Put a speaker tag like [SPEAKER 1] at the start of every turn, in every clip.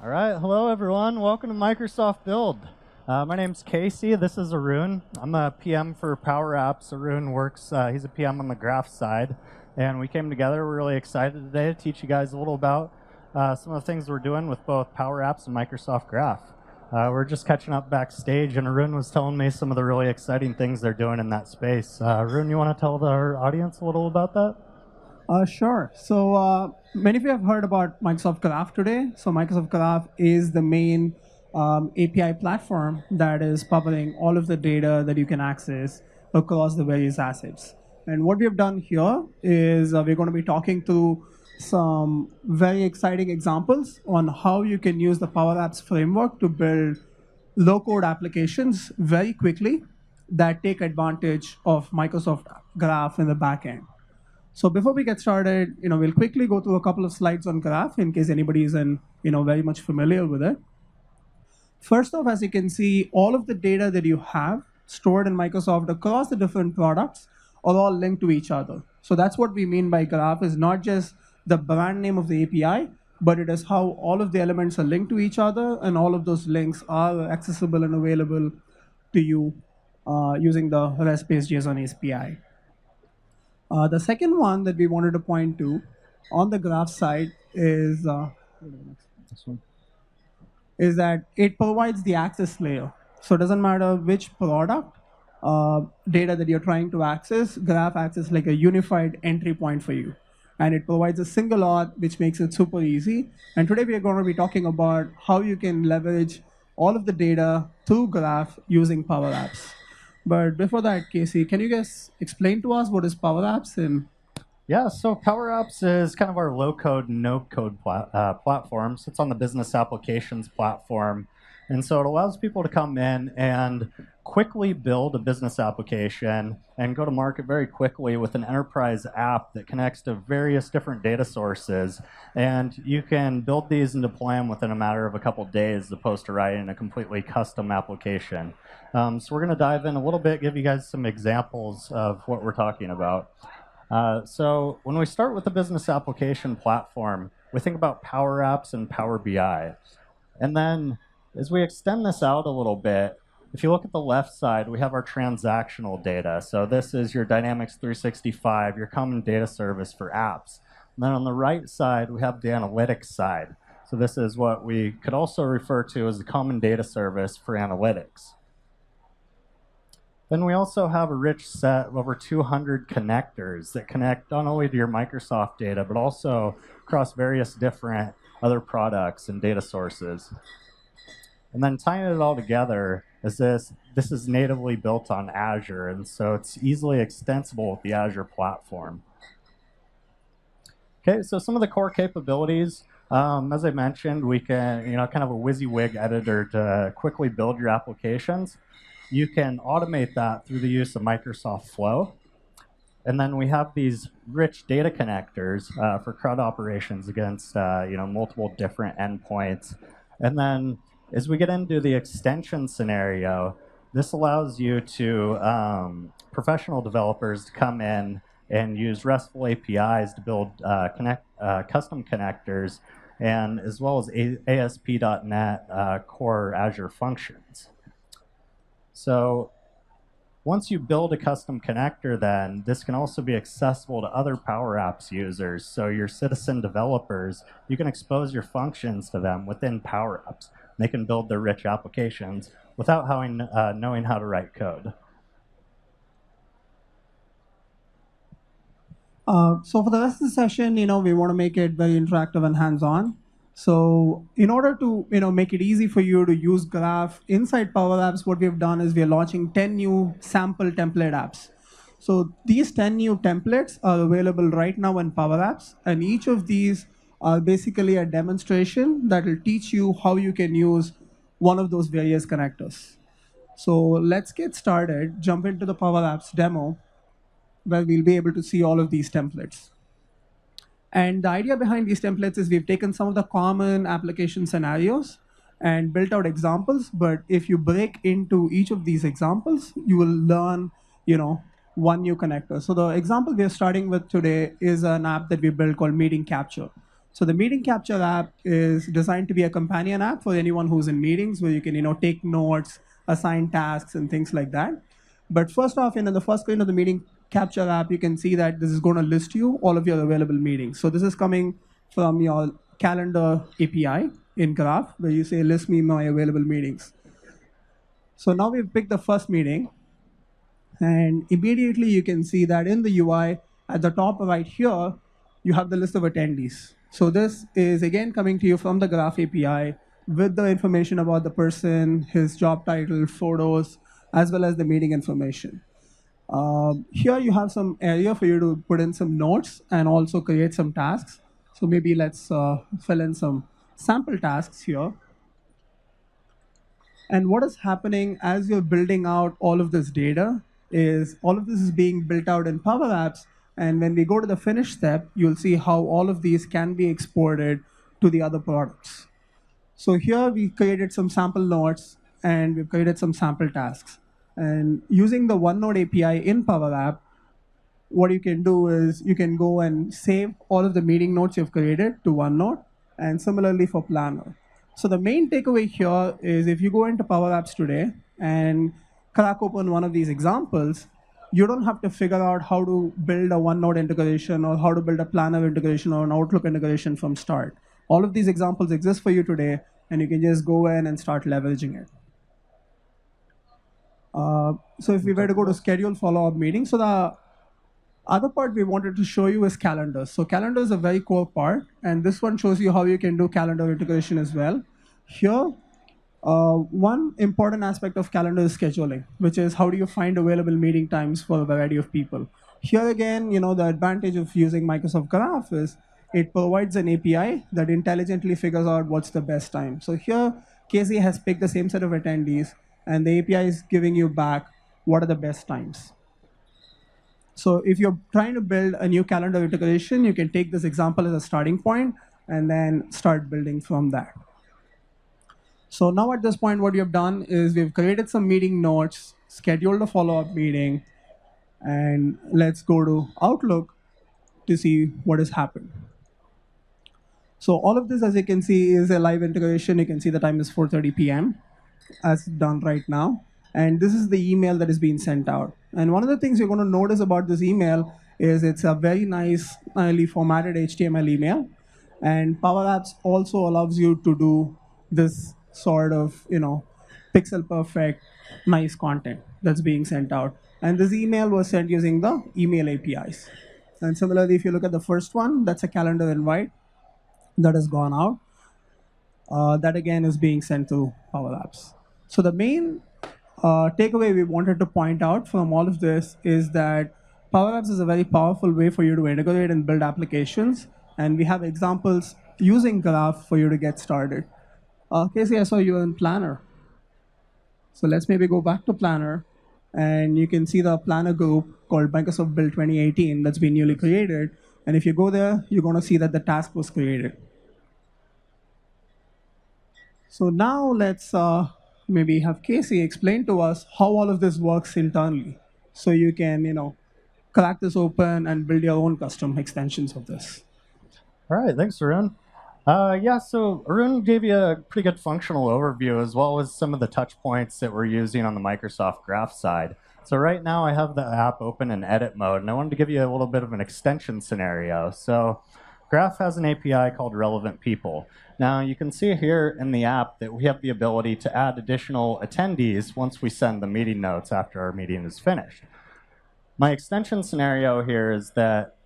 [SPEAKER 1] All right, hello everyone. Welcome to Microsoft Build. My name's Casey. This is Arun. I'm a PM for PowerApps. Arun works, he's a PM on the graph side. And we came together. We're really excited today to teach you guys a little about some of the things we're doing with both PowerApps and Microsoft Graph. We're just catching up backstage, and Arun was telling me some of the really exciting things they're doing in that space. Arun, you want to tell our audience a little about that?
[SPEAKER 2] Sure. So many of you have heard about Microsoft Graph today. So Microsoft Graph is the main API platform that is powering all of the data that you can access across the various assets. And what we have done here is we're going to be talking through some very exciting examples on how you can use the PowerApps framework to build low-code applications very quickly that take advantage of Microsoft Graph in the backend. So before we get started, we'll quickly go through a couple of slides on Graph in case anybody isn't, very much familiar with it. First off, as you can see, all of the data that you have stored in Microsoft across the different products are all linked to each other. So that's what we mean by Graph, is not just the brand name of the API, but it is how all of the elements are linked to each other, and all of those links are accessible and available to you using the REST-based JSON API. The second one that we wanted to point to on the graph side is that it provides the access layer. So it doesn't matter which product data that you're trying to access, Graph acts as like a unified entry point for you. And it provides a single auth, which makes it super easy. And today we are going to be talking about how you can leverage all of the data through Graph using PowerApps. But before that, Casey, can you guys explain to us what is PowerApps?
[SPEAKER 1] Yeah, so PowerApps is kind of our low-code, no-code platform. So it's on the business applications platform. And so it allows people to come in and quickly build a business application and go to market very quickly with an enterprise app that connects to various different data sources. And you can build these and deploy them within a matter of a couple of days as opposed to writing a completely custom application. So we're going to dive in a little bit, give you guys some examples of what we're talking about. So when we start with the business application platform, we think about Power Apps and Power BI. And then as we extend this out a little bit, if you look at the left side, we have our transactional data. So this is your Dynamics 365, your common data service for apps. And then on the right side, we have the analytics side. So this is what we could also refer to as the common data service for analytics. Then we also have a rich set of over 200 connectors that connect not only to your Microsoft data, but also across various different other products and data sources. And then tying it all together is this is natively built on Azure, and so it's easily extensible with the Azure platform. Okay, so some of the core capabilities, as I mentioned, we can, kind of a WYSIWYG editor to quickly build your applications. You can automate that through the use of Microsoft Flow. And then we have these rich data connectors for CRUD operations against multiple different endpoints. And then as we get into the extension scenario, this allows you to, professional developers to come in and use RESTful APIs to build custom connectors, and as well as ASP.NET core Azure functions. So once you build a custom connector, then this can also be accessible to other PowerApps users. So your citizen developers, you can expose your functions to them within PowerApps. They can build their rich applications without knowing how to write code.
[SPEAKER 2] So for the rest of the session, we want to make it very interactive and hands-on. So in order to make it easy for you to use Graph inside PowerApps, what we've done is we are launching 10 new sample template apps. So these 10 new templates are available right now in PowerApps, and each of these are basically a demonstration that will teach you how you can use one of those various connectors. So let's get started, jump into the PowerApps demo, where we'll be able to see all of these templates. And the idea behind these templates is we've taken some of the common application scenarios and built out examples. But if you break into each of these examples, you will learn, one new connector. So the example we're starting with today is an app that we built called Meeting Capture. So the meeting capture app is designed to be a companion app for anyone who's in meetings, where you can take notes, assign tasks, and things like that. But first off, in the first screen of the meeting capture app, you can see that this is going to list you all of your available meetings. So this is coming from your calendar API in Graph, where you say list me my available meetings. So now we've picked the first meeting, and immediately you can see that in the UI at the top right here, you have the list of attendees. So this is again coming to you from the Graph API with the information about the person, his job title, photos, as well as the meeting information. Here you have some area for you to put in some notes and also create some tasks. So maybe let's fill in some sample tasks here. And what is happening as you're building out all of this data is all of this is being built out in PowerApps. And when we go to the finish step, you'll see how all of these can be exported to the other products. So here we created some sample nodes and we've created some sample tasks. And using the OneNote API in PowerApp, what you can do is you can go and save all of the meeting notes you've created to OneNote, and similarly for Planner. So the main takeaway here is if you go into Power Apps today and crack open one of these examples, you don't have to figure out how to build a OneNote integration or how to build a Planner integration or an Outlook integration from start. All of these examples exist for you today, and you can just go in and start leveraging it. So if we were to go to schedule follow-up meetings, so the other part we wanted to show you is calendars. So calendar is a very core part, and this one shows you how you can do calendar integration as well. Here, one important aspect of calendar is scheduling, which is how do you find available meeting times for a variety of people. Here again, the advantage of using Microsoft Graph is it provides an API that intelligently figures out what's the best time. So here, Casey has picked the same set of attendees, and the API is giving you back what are the best times. So if you're trying to build a new calendar integration, you can take this example as a starting point and then start building from that. So now at this point, what we have done is we've created some meeting notes, scheduled a follow-up meeting, and let's go to Outlook to see what has happened. So all of this, as you can see, is a live integration. You can see the time is 4:30 p.m. as done right now. And this is the email that is being sent out. And one of the things you're going to notice about this email is it's a very nicely formatted HTML email. And Power Apps also allows you to do this sort of, pixel perfect, nice content that's being sent out. And this email was sent using the email APIs. And similarly, if you look at the first one, that's a calendar invite that has gone out. That again is being sent to Power Apps. So the main takeaway we wanted to point out from all of this is that Power Apps is a very powerful way for you to integrate and build applications. And we have examples using Graph for you to get started. Casey, I saw you in Planner. So let's maybe go back to Planner. And you can see the Planner group called Microsoft Build 2018 that's been newly created. And if you go there, you're going to see that the task was created. So now let's maybe have Casey explain to us how all of this works internally. So you can, crack this open and build your own custom extensions of this.
[SPEAKER 1] All right, thanks, Arun. So Arun gave you a pretty good functional overview as well as some of the touch points that we're using on the Microsoft Graph side. So right now I have the app open in edit mode, and I wanted to give you a little bit of an extension scenario. So Graph has an API called Relevant People. Now you can see here in the app that we have the ability to add additional attendees once we send the meeting notes after our meeting is finished. My extension scenario here is that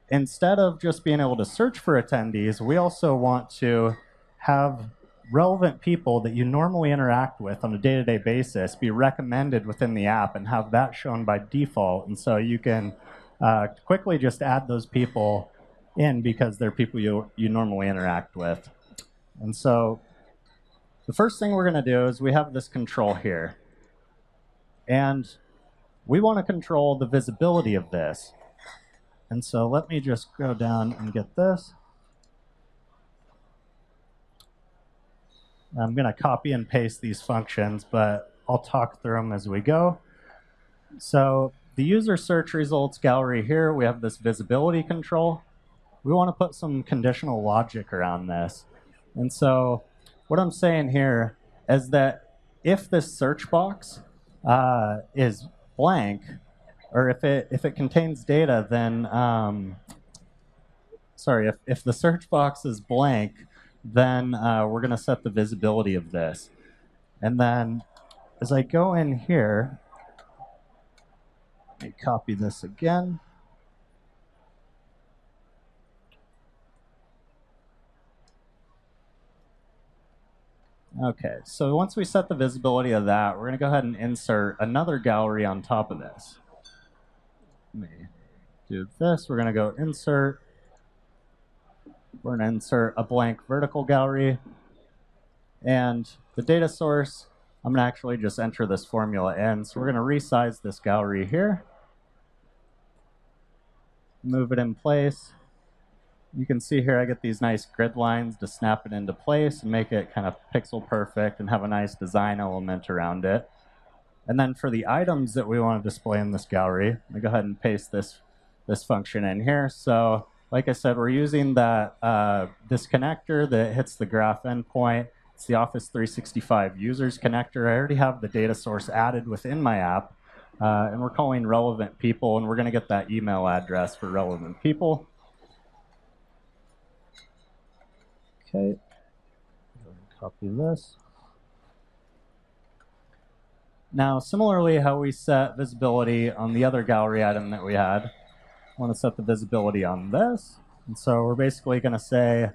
[SPEAKER 1] instead of just being able to search for attendees, we also want to have relevant people that you normally interact with on a day-to-day basis be recommended within the app and have that shown by default. And so you can quickly just add those people in because they're people you normally interact with. And so the first thing we're going to do is we have this control here. And we want to control the visibility of this. And so let me just go down and get this. I'm going to copy and paste these functions, but I'll talk through them as we go. So the user search results gallery here, we have this visibility control. we want to put some conditional logic around this. And so what I'm saying here is that if this search box is blank, or if it contains data, then sorry, if the search box is blank, then we're going to set the visibility of this. And then as I go in here, let me copy this again. Okay, so once we set the visibility of that, we're going to go ahead and insert another gallery on top of this. Let me do this. We're going to go insert. We're going to insert a blank vertical gallery. And the data source, I'm going to actually just enter this formula in. So we're going to resize this gallery here. Move it in place. You can see here I get these nice grid lines to snap it into place and make it kind of pixel perfect and have a nice design element around it. And then for the items that we want to display in this gallery, let me go ahead and paste this function in here. So like I said, we're using that this connector that hits the graph endpoint. It's the Office 365 users connector. I already have the data source added within my app. And we're calling relevant people, and we're going to get that email address for relevant people. Okay, copy this. Now, similarly, how we set visibility on the other gallery item that we had, I want to set the visibility on this. And so we're basically going to say,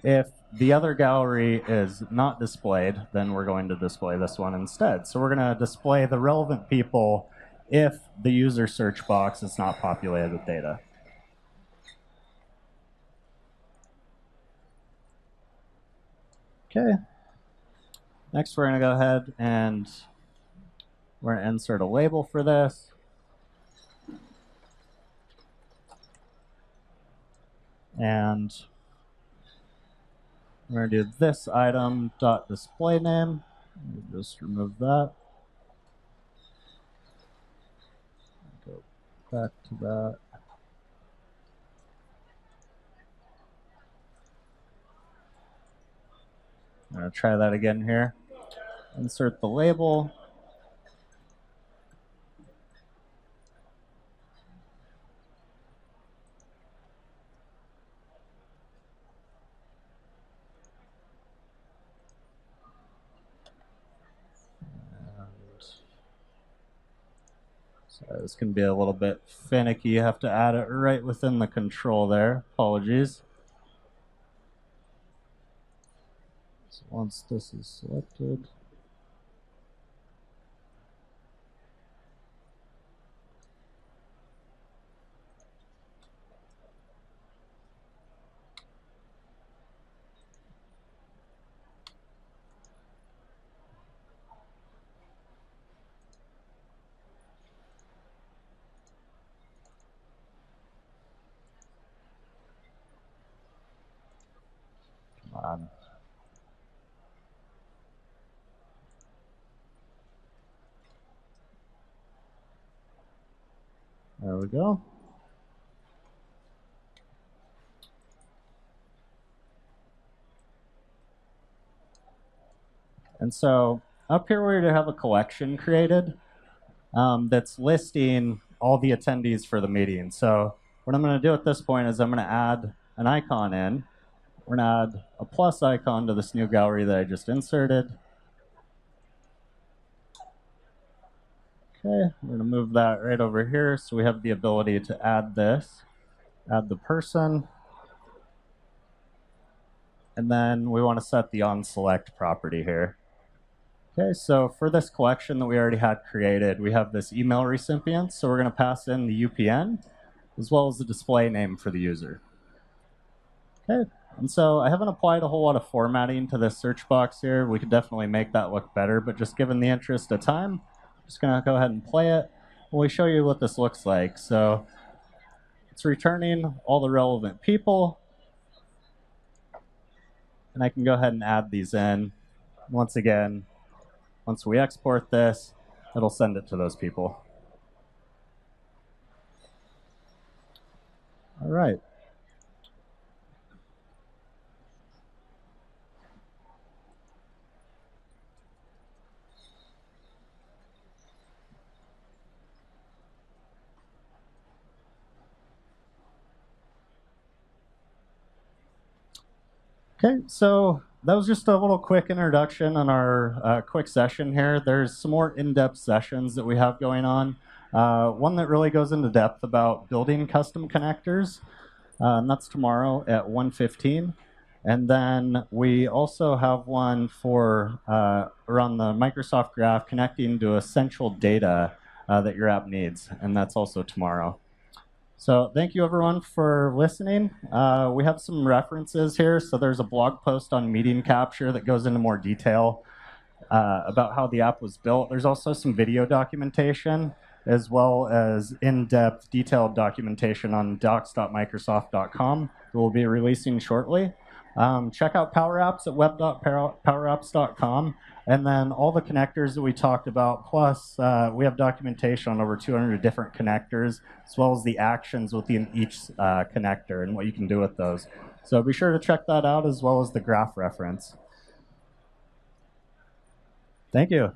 [SPEAKER 1] if the other gallery is not displayed, then we're going to display this one instead. So we're going to display the relevant people if the user search box is not populated with data. Okay. Next, we're going to go ahead and we're going to insert a label for this. And we're going to do this item dot display name. Just remove that. Go back to that. I'm going to try that again here. Insert the label. So this can be a little bit finicky. You have to add it right within the control there. Apologies. So once this is selected, come on. There we go. And so up here we're going to have a collection created that's listing all the attendees for the meeting. So what I'm going to do at this point is I'm going to add an icon in. We're going to add a plus icon to this new gallery that I just inserted. Okay, we're going to move that right over here so we have the ability to add this, add the person, and then we want to set the onSelect property here. Okay, so for this collection that we already had created, we have this email recipient, so we're going to pass in the UPN as well as the display name for the user. Okay, and so I haven't applied a whole lot of formatting to this search box here. We could definitely make that look better, but just given the interest of time, just going to go ahead and play it. And we show you what this looks like. So it's returning all the relevant people. And I can go ahead and add these in. Once again, once we export this, it'll send it to those people. All right. Okay, so that was just a little quick introduction on our quick session here. There's some more in-depth sessions that we have going on. One that really goes into depth about building custom connectors, and that's tomorrow at 1:15. And then we also have one for around the Microsoft Graph connecting to essential data that your app needs, and that's also tomorrow. So thank you everyone for listening. We have some references here. So there's a blog post on meeting capture that goes into more detail about how the app was built. There's also some video documentation as well as in-depth detailed documentation on docs.microsoft.com that we'll be releasing shortly. Check out PowerApps at web.powerapps.com. And then all the connectors that we talked about, plus we have documentation on over 200 different connectors, as well as the actions within each connector and what you can do with those. So be sure to check that out as well as the graph reference. Thank you.